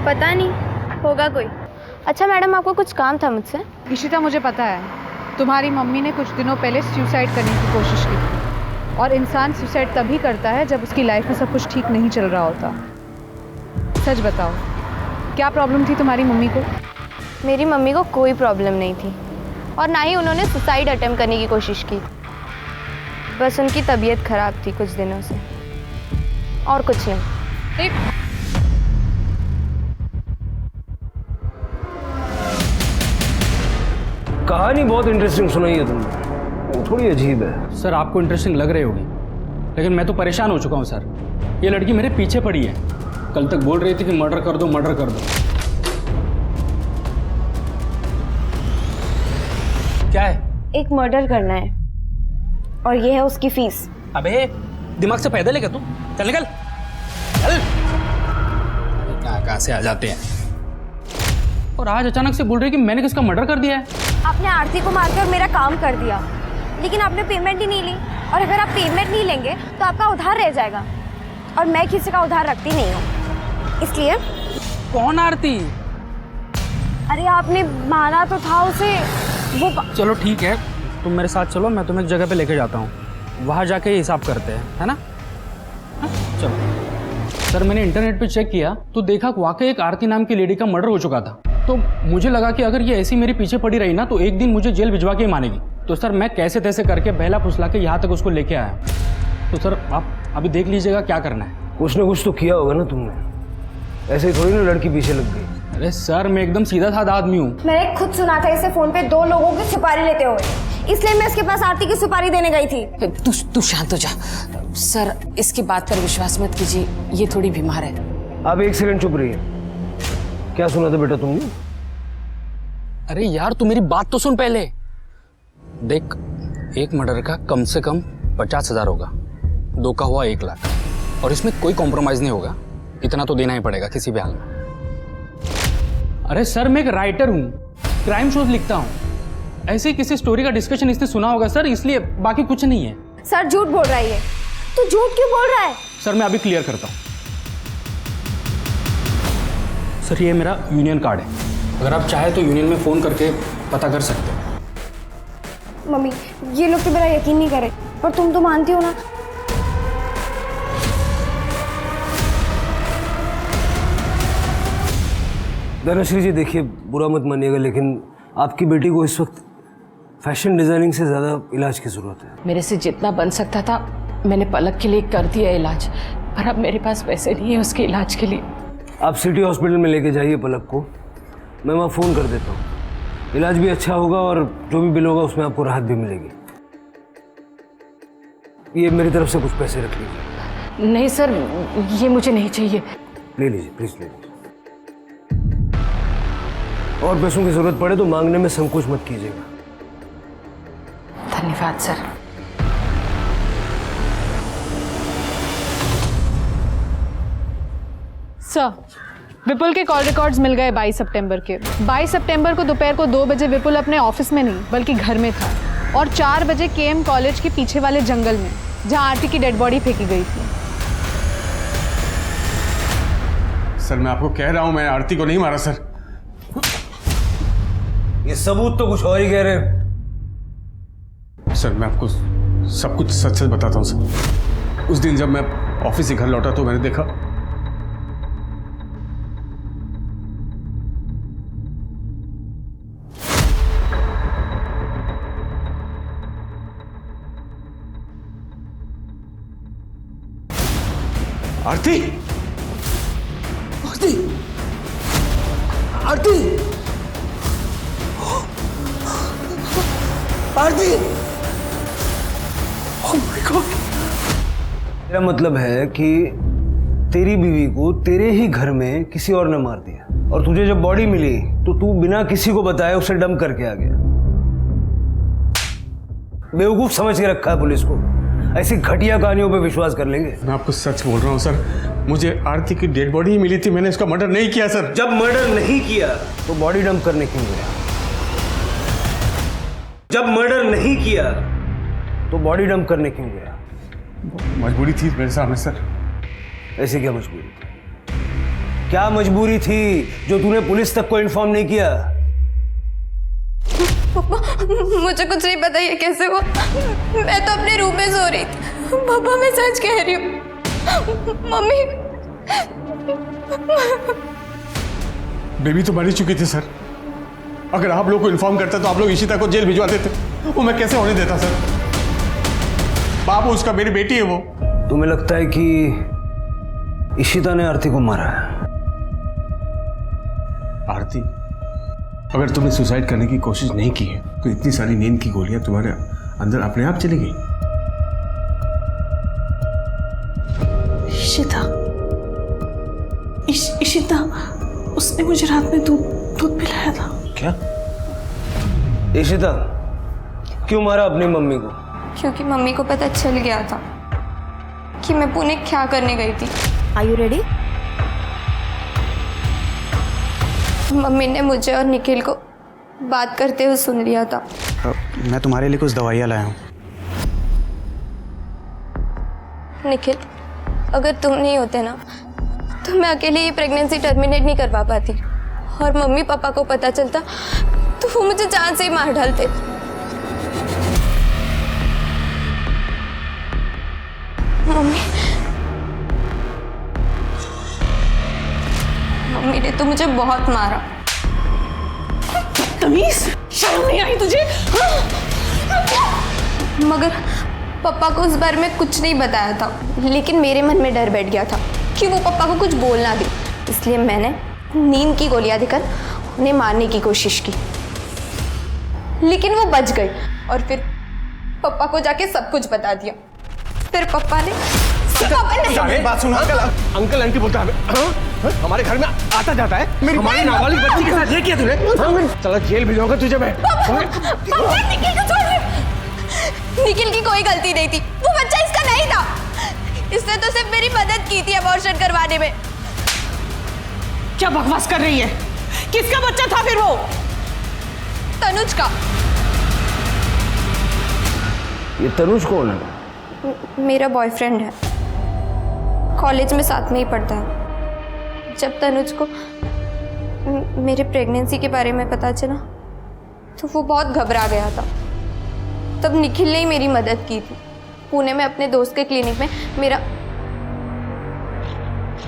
पता नहीं, होगा कोई। अच्छा मैडम, आपको कुछ काम था मुझसे? इशिता, मुझे पता है तुम्हारी मम्मी ने कुछ दिनों पहले सुसाइड करने की कोशिश की थी, और इंसान सुसाइड तभी करता है जब उसकी लाइफ में सब कुछ ठीक नहीं चल रहा होता। सच बताओ, क्या प्रॉब्लम थी तुम्हारी मम्मी को? मेरी मम्मी को कोई प्रॉब्लम नहीं थी, और ना ही उन्होंने सुसाइड अटेम्प्ट करने की कोशिश की। बस उनकी तबीयत खराब थी कुछ दिनों से, और कुछ नहीं। कहानी बहुत इंटरेस्टिंग सुनाई है तुमने, थोड़ी अजीब है। सर आपको इंटरेस्टिंग लग रही होगी, लेकिन मैं तो परेशान हो चुका हूँ सर। ये लड़की मेरे पीछे पड़ी है, कल तक बोल रही थी कि मर्डर कर दो मर्डर कर दो। क्या है? एक मर्डर करना है, और ये है उसकी फीस। अबे दिमाग से पैदल है क्या तू? चल निकल चल। कहाँ से आ जाते हैं, और आज अचानक से बोल रही कि मैंने किसका मर्डर कर दिया है। आपने आरती को मारकर मेरा काम कर दिया, लेकिन आपने पेमेंट ही नहीं ली, और अगर आप पेमेंट नहीं लेंगे तो आपका उधार रह जाएगा, और मैं किसी का उधार रखती नहीं हूँ, इसलिए। कौन आरती? अरे आपने मारा तो था उसे, वो चलो ठीक है, तुम मेरे साथ चलो, मैं तुम्हें एक जगह पे लेके जाता हूँ, वहाँ जाके हिसाब करते हैं, है ना? हाँ? चलो। सर मैंने इंटरनेट पे चेक किया तो देखा वाकई एक आरती नाम की लेडी का मर्डर हो चुका था। तो मुझे लगा कि अगर ये ऐसी मेरे पीछे पड़ी रही ना तो एक दिन मुझे जेल भिजवा के ही मानेगी। तो सर मैं कैसे तैसे करके बहला फुसला के यहाँ तक उसको लेके आया। तो सर आप अभी देख लीजिएगा क्या करना है। कुछ ना कुछ तो किया होगा ना तुमने, ऐसे ही थोड़ी ना लड़की पीछे लग गई। अरे सर मैं एकदम सीधा साधा आदमी हूँ। मैंने खुद सुना था इसे फोन पे 2 लोगों की सुपारी लेते हुए, इसलिए मैं इसके पास आरती की सुपारी देने गई थी। तू शांत हो जा सर, इसकी बात पर विश्वास मत कीजिए, ये थोड़ी बीमार है। आप एक सेकंड चुप रहिए। क्या सुना था बेटा तुमने? अरे यार तू मेरी बात तो सुन पहले। देख, एक मर्डर का कम से कम 50,000 होगा, 2 का हुआ 1 लाख, और इसमें कोई कॉम्प्रोमाइज नहीं होगा, इतना तो देना ही पड़ेगा किसी भी हाल में। अरे सर मैं एक राइटर हूँ, क्राइम शोज लिखता हूँ, ऐसे ही किसी स्टोरी का डिस्कशन इसने सुना होगा सर, इसलिए, बाकी कुछ नहीं है। सर झूठ बोल रहा है ये। तू झूठ क्यों बोल रहा है? सर मैं अभी क्लियर करता हूँ। सर ये मेरा यूनियन कार्ड है, अगर आप चाहे तो यूनियन में फ़ोन करके पता कर सकते हो। मम्मी ये लोग तो मेरा यकीन नहीं करे, पर तुम तो मानती हो ना। धनश्री जी देखिए, बुरा मत मानिएगा, लेकिन आपकी बेटी को इस वक्त फैशन डिजाइनिंग से ज़्यादा इलाज की ज़रूरत है। मेरे से जितना बन सकता था मैंने पलक के लिए कर दिया इलाज, पर अब मेरे पास पैसे नहीं है उसके इलाज के लिए। आप सिटी हॉस्पिटल में लेके जाइए पलक को, मैं वहाँ फ़ोन कर देता हूँ। इलाज भी अच्छा होगा और जो भी बिल होगा उसमें आपको राहत भी मिलेगी। ये मेरी तरफ से कुछ पैसे रख लीजिए। नहीं सर, ये मुझे नहीं चाहिए। ले लीजिए प्लीज़, ले लीजिए। और पैसों की ज़रूरत पड़े तो मांगने में संकोच मत कीजिएगा। धन्यवाद सर। सर, विपुल के कॉल रिकॉर्ड्स मिल गए 22 सितंबर के। 22 सितंबर को दोपहर को 2 बजे विपुल अपने ऑफिस में नहीं बल्कि घर में था, और 4 बजे केएम कॉलेज के पीछे वाले जंगल में जहां आरती की डेड बॉडी फेंकी गई थी। सर मैं आपको कह रहा हूं, मैंने आरती को नहीं मारा सर। ये सबूत तो कुछ और ही कह रहे हैं। सर मैं आपको सब कुछ सच सच बताता हूँ सर। उस दिन जब मैं ऑफिस से घर लौटा तो मैंने देखा आरती। आरती, आरती, आरती, ओह माय गॉड। मेरा मतलब है कि तेरी बीवी को तेरे ही घर में किसी और ने मार दिया, और तुझे जब बॉडी मिली तो तू बिना किसी को बताए उसे डंप करके आ गया। बेवकूफ समझ के रखा है पुलिस को, ऐसी घटिया कहानियों पे विश्वास कर लेंगे। मैं आपको सच बोल रहा हूँ सर, मुझे आरती की डेड बॉडी ही मिली थी, मैंने इसका मर्डर नहीं किया सर। जब मर्डर नहीं किया तो बॉडी डंप करने क्यों गया? जब मर्डर नहीं किया तो बॉडी डंप करने क्यों गया? मजबूरी थी मेरे सामने सर। ऐसे क्या मजबूरी थी? क्या मजबूरी थी जो तूने पुलिस तक को इन्फॉर्म नहीं किया? पापा मुझे कुछ नहीं पता ये कैसे हुआ। मैं तो अपने रूम में सो रही थी। पापा मैं सच कह रही हूँ। मम्मी बेबी तो मर ही चुकी थी सर। अगर आप लोग को इन्फॉर्म करता तो आप लोग इशिता को जेल भिजवा देते। वो मैं कैसे होने देता सर? बाबू उसका मेरी बेटी है वो। तुम्हें लगता है कि इशिता ने आरती को मारा है? आरती, अगर तुमने सुसाइड करने की कोशिश नहीं की है तो इतनी सारी नींद की गोलियां तुम्हारे अंदर अपने आप चली गई। इशिता, इशिता, उसने मुझे रात में दूध पिलाया था। क्या? इशिता क्यों मारा अपनी मम्मी को? क्योंकि मम्मी को पता चल गया था कि मैं पुणे क्या करने गई थी। Are you ready? मम्मी ने मुझे और निखिल को बात करते हुए सुन लिया था। मैं तुम्हारे लिए कुछ दवाइयाँ लाया हूँ। निखिल, अगर तुम नहीं होते ना तो मैं अकेले ये प्रेगनेंसी टर्मिनेट नहीं करवा पाती, और मम्मी पापा को पता चलता तो वो मुझे जान से ही मार डालते। मम्मी ने तो मुझे बहुत मारा। तमीज, शर्म नहीं आई तुझे? मगर पापा को उस बारे में कुछ नहीं बताया था, लेकिन मेरे मन में डर बैठ गया था कि वो पापा को कुछ बोल ना दे, इसलिए मैंने नींद की गोलियां देकर उन्हें मारने की कोशिश की, लेकिन वो बच गई। और फिर पापा को जाके सब कुछ बता दिया। फिर पापा ने बात सुना। अंकल आंटी बोलता है हमारे घर में आता जाता है, हमारी नाबालिग बच्ची के साथ ये किया तूने? चलो जेल भिजवाऊंगा तुझे मैं। निखिल की कोई गलती नहीं थी, वो बच्चा इसका नहीं था। इसने तो सिर्फ मेरी मदद की थी अबॉर्शन करवाने में। क्या बकवास कर रही है? किसका बच्चा था फिर वो? तनुज का। ये तनुज कौन है? मेरा बॉयफ्रेंड है, कॉलेज में साथ में ही पढ़ता है। जब तनुज को मेरे प्रेगनेंसी के बारे में पता चला तो वो बहुत घबरा गया था। तब निखिल ने ही मेरी मदद की थी। पुणे में अपने दोस्त के क्लिनिक में मेरा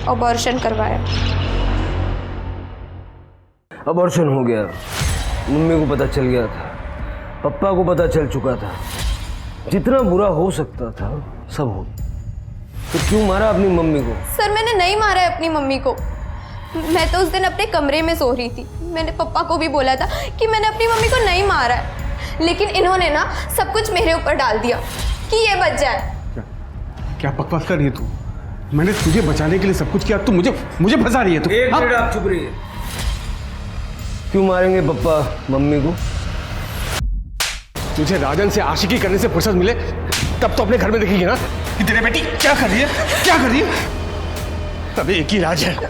अबॉर्शन करवाया। अबॉर्शन हो गया, मम्मी को पता चल गया था, पापा को पता चल चुका था, जितना बुरा हो सकता था सब हो। तो क्यों मारा अपनी मम्मी को? सर मैंने नहीं मारा है अपनी मम्मी को। मैं तो उस दिन अपने कमरे में सो रही थी। मैंने पापा को भी बोला था कि मैंने अपनी मम्मी को नहीं मारा है, लेकिन इन्होंने ना सब कुछ मेरे ऊपर डाल दिया कि ये बच जाए। क्या बकवास कर रही है तू? मैंने तुझे बचाने के लिए सब कुछ किया, तू मुझे फंसा रही है तू। एक मिनट आप चुप रहिए। क्यों मारेंगे पापा मम्मी को? तुझे राजन से आशिकी करने से फुर्सत मिले तब तो अपने घर में देखेगी ना कि तेरे बेटी क्या कर रही है, क्या कर रही है। तब एक ही राज है,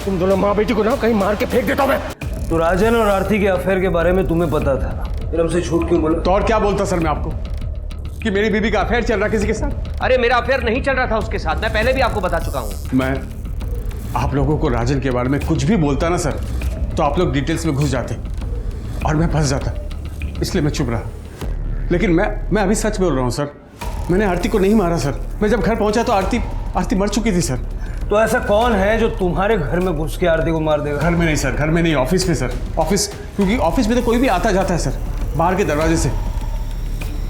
तुम दोनों माँ बेटी को ना कहीं मार के फेंक देता हूं मैं। तो राजन और आरती के अफेयर के बारे में तुम्हें पता था, फिर हमसे झूठ क्यों बोला? तो और क्या बोलता सर मैं आपको कि मेरी बीबी का अफेयर चल रहा किसी के साथ? अरे मेरा अफेयर नहीं चल रहा था उसके साथ, मैं पहले भी आपको बता चुका हूं। मैं आप लोगों को राजन के बारे में कुछ भी बोलता ना सर, तो आप लोग डिटेल्स में घुस जाते और मैं फंस जाता, इसलिए मैं चुप रहा। लेकिन मैं अभी सच बोल रहा हूँ सर, मैंने आरती को नहीं मारा सर। मैं जब घर पहुंचा तो आरती मर चुकी थी सर। तो ऐसा कौन है जो तुम्हारे घर में घुस के आरती को मार देगा? घर में नहीं सर, घर में नहीं, ऑफिस में सर। ऑफिस, क्योंकि ऑफिस में तो कोई भी आता जाता है सर, बाहर के दरवाजे से।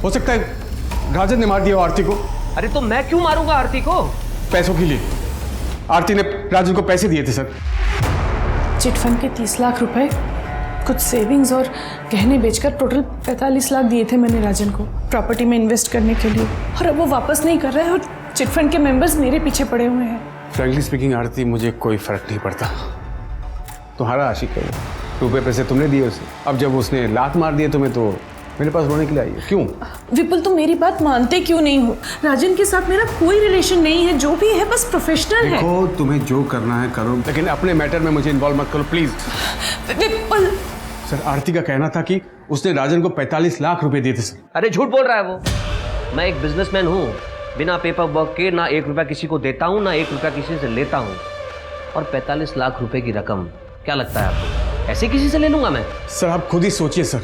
हो सकता है राजन ने मार दिया आरती को। अरे तो मैं क्यों मारूंगा आरती को? पैसों के लिए। आरती ने राजन को पैसे दिए थे सर। चिटफंड के 30 लाख रुपए, कुछ सेविंग्स और गहने बेचकर टोटल 45 लाख दिए थे मैंने राजन को प्रॉपर्टी में इन्वेस्ट करने के लिए, और अब वो वापस नहीं कर रहा है और चिटफंड के मेंबर्स मेरे पीछे पड़े हुए हैं। फ्रैंकली स्पीकिंग आरती, मुझे कोई फर्क नहीं पड़ता। तुम्हारा आशिक है, रुपए पैसे तुमने दिए उसे। अब जब उसने लात मार दिए तुम्हें तो मेरे पास रोने के लिए आई है। क्यों? विपुल तुम मेरी बात मानते क्यों नहीं हो? राजन के साथ मेरा कोई रिलेशन नहीं है, जो भी है बस प्रोफेशनल है। देखो तुम्हें जो करना है करो, लेकिन अपने मैटर में मुझे इन्वॉल्व मत करो प्लीज। विपुल सर, आरती का कहना था कि उसने राजन को 45 लाख रुपए दिए थे सर। अरे झूठ बोल रहा है वो। मैं एक बिजनेसमैन हूँ, बिना पेपर वर्क के ना 1 रुपया किसी को देता हूँ, ना 1 रुपया किसी से लेता हूँ। और 45 लाख रुपए की रकम क्या लगता है आपको ऐसे किसी से ले लूंगा मैं? सर आप खुद ही सोचिए सर,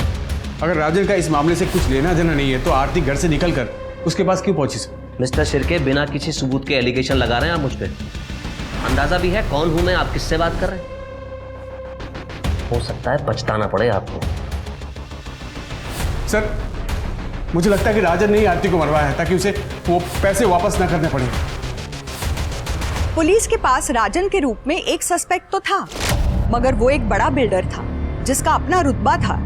अगर राजन का इस मामले से कुछ लेना देना नहीं है तो आरती घर से निकल कर उसके पास क्यों पहुंची सर? मिस्टर शिर्के, बिना किसी सबूत के एलिगेशन लगा रहे हैं आप मुझ पे। अंदाजा भी है कौन हूं मैं, आप किससे बात कर रहे हैं? हो सकता है पछताना पड़े आपको। सर मुझे लगता है कि राजन ने ही आरती को मरवाया है ताकि उसे वो पैसे वापस ना करने पड़े। पुलिस के पास राजन के रूप में एक सस्पेक्ट तो था, मगर वो एक बड़ा बिल्डर था जिसका अपना रुतबा था,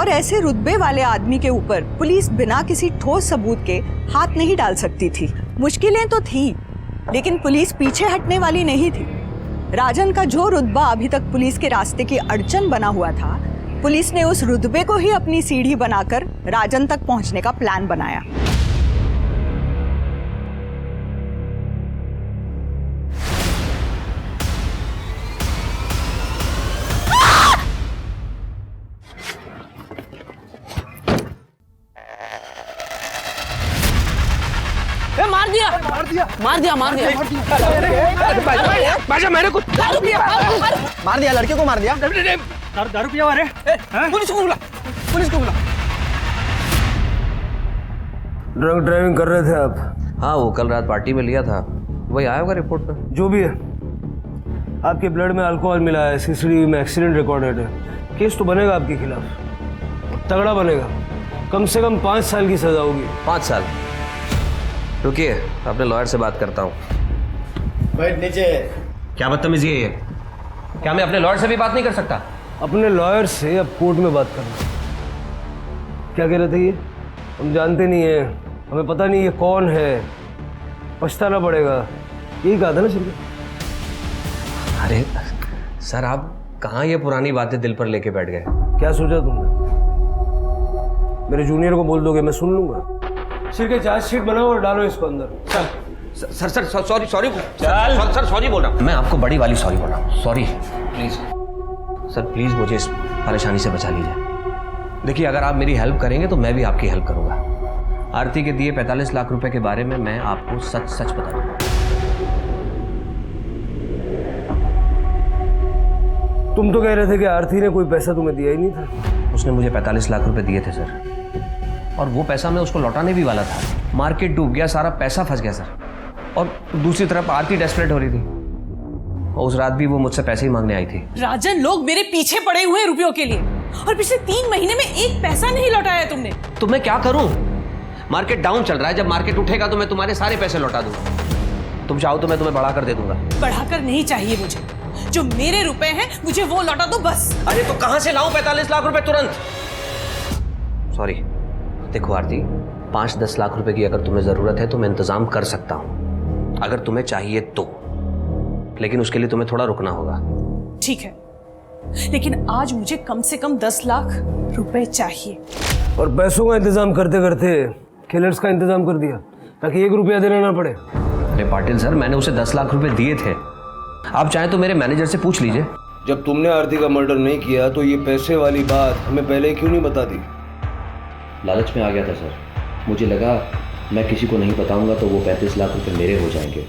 और ऐसे रुतबे वाले आदमी के ऊपर पुलिस बिना किसी ठोस सबूत के हाथ नहीं डाल सकती थी। मुश्किलें तो थी, लेकिन पुलिस पीछे हटने वाली नहीं थी। राजन का जो रुतबा अभी तक पुलिस के रास्ते की अड़चन बना हुआ था, पुलिस ने उस रुतबे को ही अपनी सीढ़ी बनाकर राजन तक पहुंचने का प्लान बनाया। मार दिया बाजा मैंने कुछ मार दिया, लड़के को मार दिया। दारू पिया हुआ है। पुलिस को बुला, पुलिस को बुला। ड्रंक ड्राइविंग कर रहे थे आप? हाँ, वो कल रात पार्टी में लिया था, वही आया होगा रिपोर्ट में। जो भी है, आपके ब्लड में अल्कोहल मिला है, सीसीटीवी में एक्सीडेंट रिकॉर्डेड है, केस तो बनेगा आपके खिलाफ, तगड़ा बनेगा। कम से कम 5 साल की सजा होगी। 5 साल? रुकिए, अपने लॉयर से बात करता हूँ। बैठ नीचे। क्या बदतमीजी है ये? क्या मैं अपने लॉयर से भी बात नहीं कर सकता? अपने लॉयर से अब कोर्ट में बात करना। क्या कह रहे थे ये? हम जानते नहीं है, हमें पता नहीं ये कौन है, पछताना पड़ेगा, यही कहा था ना शिर्के? अरे सर, आप कहाँ ये पुरानी बातें दिल पर लेके बैठ गए? क्या सोचा तुमने? मेरे जूनियर को बोल दोगे, मैं सुन लूंगा। शिर्के चार्जशीट बनाओ और डालो इसको अंदर। सर सॉरी सर, सॉरी बोल रहा हूँ मैं आपको, बड़ी वाली सॉरी बोल रहा हूँ। सॉरी प्लीज सर, प्लीज मुझे इस परेशानी से बचा लीजिए। देखिए, अगर आप मेरी हेल्प करेंगे तो मैं भी आपकी हेल्प करूंगा। आरती के दिए 45 लाख रुपए के बारे में मैं आपको सच सच बता दूंगा। तुम तो कह रहे थे कि आरती ने कोई पैसा तुम्हें दिया ही नहीं था। उसने मुझे 45 लाख रुपए दिए थे सर, और वो पैसा मैं उसको लौटाने भी वाला था। मार्केट डूब गया, सारा पैसा फंस गया सर। और दूसरी तरफ आरती डेस्परेट हो रही थी, और उस रात भी वो मुझसे पैसे ही मांगने आई थी। राजन, लोग मेरे पीछे पड़े हुए हैं रुपयों के लिए, और पिछले 3 महीने में एक पैसा नहीं लौटाया तुमने। तो मैं क्या करूं? मार्केट डाउन चल रहा है, जब मार्केट उठेगा तो मैं तुम्हारे सारे पैसे लौटा दूंगा। तुम चाहो तो मैं तुम्हें बढ़ाकर दे दूंगा। बढ़ाकर नहीं चाहिए मुझे, जो मेरे रुपए हैं मुझे वो लौटा दो बस। अरे तो कहां से लाऊं 45 लाख रुपए तुरंत? सॉरी, देखो आरती, 5-10 लाख रुपए की अगर तुम्हें जरूरत है तो मैं इंतजाम कर सकता हूं, अगर तुम्हें चाहिए तो। लेकिन उसके लिए तुम्हें थोड़ा रुकना होगा। ठीक है, लेकिन आज मुझे कम से कम 10 लाख रुपए चाहिए। और पैसों का इंतजाम करते करते किलर्स का इंतजाम कर दिया ताकि 1 रुपया देना ना पड़े। अरे पाटिल सर, मैंने उसे 10 लाख रुपए दिए थे। आप चाहें तो मेरे मैनेजर से पूछ लीजिए। जब तुमने आरती का मर्डर नहीं किया तो ये पैसे वाली बात हमें पहले क्यों नहीं बता दी? लालच में आ गया था सर, मुझे लगा मैं किसी को नहीं बताऊंगा तो वो 35 लाख रुपए मेरे हो जाएंगे।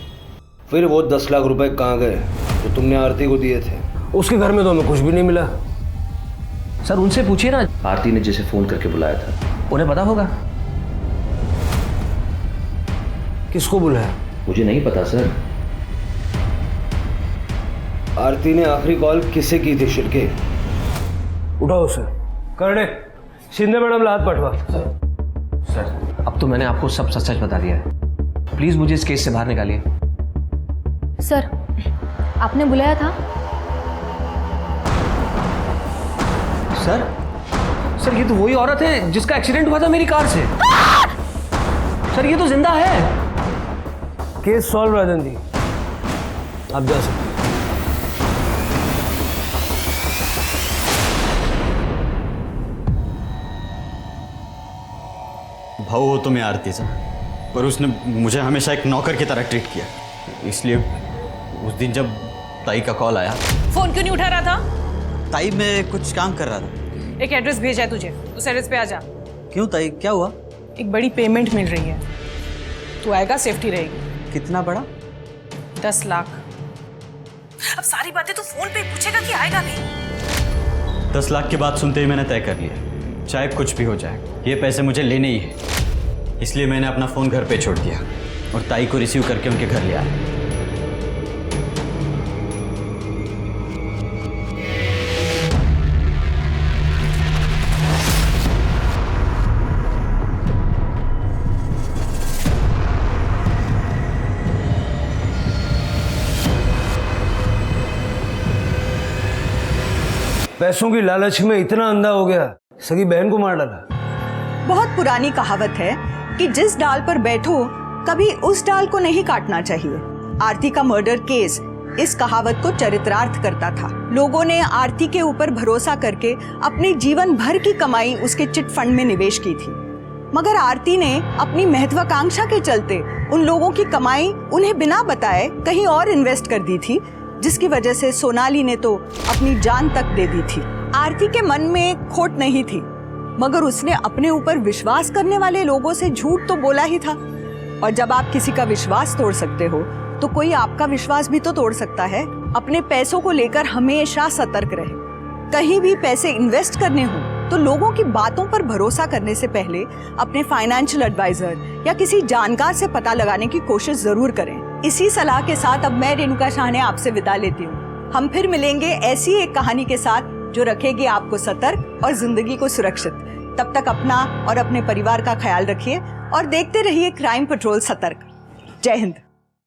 फिर वो 10 लाख रुपए कहाँ गए जो तुमने आरती को दिए थे? उसके घर में तो हमें कुछ भी नहीं मिला। सर उनसे पूछिए ना, आरती ने जिसे फोन करके बुलाया था उन्हें पता होगा। किसको बुलाया? मुझे नहीं पता सर। आरती ने आखिरी कॉल किसे की थी? शिर्के, उठाओ उसे। करने शिंदे मैडम ला हाथ पटवा। सर अब तो मैंने आपको सब सच सच बता दिया है, प्लीज मुझे इस केस से बाहर निकालिए। सर, आपने बुलाया था? सर ये तो वही औरत है जिसका एक्सीडेंट हुआ था मेरी कार से। सर ये तो जिंदा है। केस सॉल्व राजन जी, आप जा सकते। भाव हो तो मैं आरती से, पर उसने मुझे हमेशा एक नौकर की तरह ट्रीट किया। इसलिए उस दिन जब ताई का कॉल आया। फोन क्यों नहीं उठा रहा था? ताई मैं कुछ काम कर रहा था। एक एड्रेस भेजा है तुझे, उस एड्रेस पे आ जा। क्यों ताई, क्या हुआ? एक बड़ी पेमेंट मिल रही है, तू आएगा, सेफ्टी रहेगी। कितना बड़ा? 10 लाख। अब सारी बातें तो फोन पे पूछेगा कि आएगा नहीं। 10 लाख की बात सुनते ही मैंने तय कर लिया, चाहे कुछ भी हो जाए ये पैसे मुझे लेने ही है। इसलिए मैंने अपना फ़ोन घर पे छोड़ दिया और ताई को रिसीव करके उनके घर ले आया। पैसों की लालच में इतना अंधा हो गया, सगी बहन को मार डाला। बहुत पुरानी कहावत है कि जिस डाल पर बैठो कभी उस डाल को नहीं काटना चाहिए। आरती का मर्डर केस इस कहावत को चरितार्थ करता था। लोगों ने आरती के ऊपर भरोसा करके अपनी जीवन भर की कमाई उसके चिट फंड में निवेश की थी, मगर आरती ने अपनी महत्वाकांक्षा के चलते उन लोगों की कमाई उन्हें बिना बताए कहीं और इन्वेस्ट कर दी थी, जिसकी वजह से सोनाली ने तो अपनी जान तक दे दी थी। आरती के मन में खोट नहीं थी, मगर उसने अपने ऊपर विश्वास करने वाले लोगों से झूठ तो बोला ही था। और जब आप किसी का विश्वास तोड़ सकते हो तो कोई आपका विश्वास भी तो तोड़ सकता है। अपने पैसों को लेकर हमेशा सतर्क रहे। कहीं भी पैसे इन्वेस्ट करने हो तो लोगों की बातों पर भरोसा करने से पहले अपने फाइनेंशियल एडवाइजर या किसी जानकार से पता लगाने की कोशिश जरूर करें। इसी सलाह के साथ अब मैं रेणुका शाहने आपसे विदा लेती हूँ। हम फिर मिलेंगे ऐसी एक कहानी के साथ जो रखेगी आपको सतर्क और जिंदगी को सुरक्षित। तब तक अपना और अपने परिवार का ख्याल रखिए और देखते रहिए क्राइम पेट्रोल सतर्क। जय हिंद।